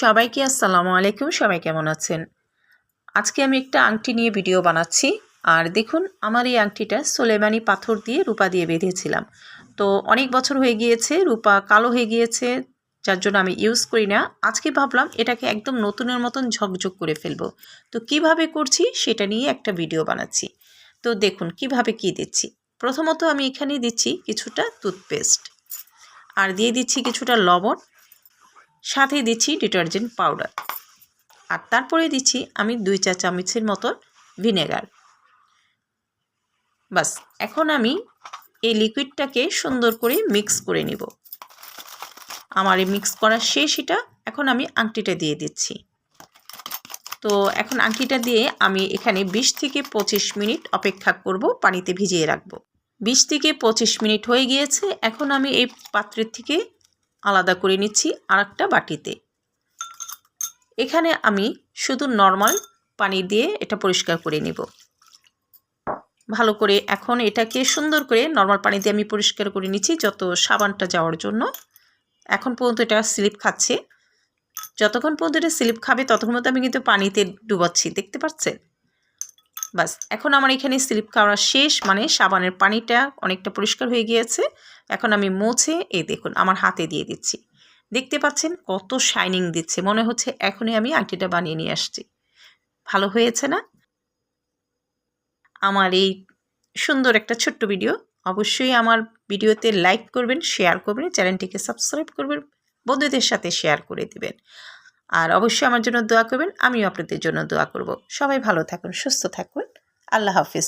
সবাইকে আসসালামু আলাইকুম। সবাই কেমন আছেন? আজকে আমি একটা আংটি নিয়ে ভিডিও বানাচ্ছি। আর দেখুন, আমার এই আংটিটা সোলেমানি পাথর দিয়ে রূপা দিয়ে বেঁধেছিলাম। তো অনেক বছর হয়ে গিয়েছে, রূপা কালো হয়ে গিয়েছে, যার জন্য আমি ইউজ করি না। আজকে ভাবলাম এটাকে একদম নতুনের মতন ঝকঝক করে ফেলবো। তো কিভাবে করছি সেটা নিয়ে একটা ভিডিও বানাচ্ছি। তো দেখুন কিভাবে কি দিচ্ছি। প্রথমত আমি এখানে দিচ্ছি কিছুটা টুথপেস্ট, আর দিয়ে দিচ্ছি কিছুটা লবণ, সাথে দিচ্ছি ডিটারজেন্ট পাউডার, আর তারপরে দিচ্ছি আমি 2 চা চামচের মতো ভিনেগার। বাস, এখন আমি এই লিকুইডটাকে সুন্দর করে মিক্স করে নিব। আমার এই মিক্স করা শেষ। এটা এখন আমি আংটিটা দিয়ে দিচ্ছি। তো এখন আংটিটা দিয়ে আমি এখানে 20 থেকে 25 মিনিট অপেক্ষা করব, পানিতে ভিজিয়ে রাখব। 20 থেকে 25 মিনিট হয়ে গিয়েছে। এখন আমি এই পাত্রের থেকে আলাদা করে নিচ্ছি আরেকটা বাটিতে। এখানে আমি শুধু নর্মাল পানি দিয়ে এটা পরিষ্কার করে নিব ভালো করে। এখন এটাকে সুন্দর করে নর্মাল পানি দিয়ে আমি পরিষ্কার করে নিচ্ছি, যত সাবানটা যাওয়ার জন্য। এখন পর্যন্ত এটা স্লিপ খাচ্ছে। যতক্ষণ পর্যন্ত এটা স্লিপ খাবে ততক্ষণ পর্যন্ত আমি কিন্তু পানিতে ডুবাচ্ছি, দেখতে পাচ্ছেন? বাস, এখন আমার এখানে স্লিপ খাওয়া শেষ, মানে সাবানের পানিটা অনেকটা পরিষ্কার হয়ে গিয়েছে। এখন আমি মুছে এই দেখুন আমার হাতে দিয়ে দিচ্ছি। দেখতে পাচ্ছেন কত শাইনিং দিচ্ছে, মনে হচ্ছে এখনই আমি আংটিটা বানিয়ে নিয়ে আসছি। ভালো হয়েছে না? আমার এই সুন্দর একটা ছোট্ট ভিডিও, অবশ্যই আমার ভিডিওতে লাইক করবেন, শেয়ার করবেন, চ্যানেলটিকে সাবস্ক্রাইব করবেন, বন্ধুদের সাথে শেয়ার করে দিবেন। আর অবশ্যই আমার জন্য দোয়া করবেন, আমিও আপনাদের জন্য দোয়া করব। সবাই ভালো থাকুন, সুস্থ থাকুন। আল্লাহ হাফিজ।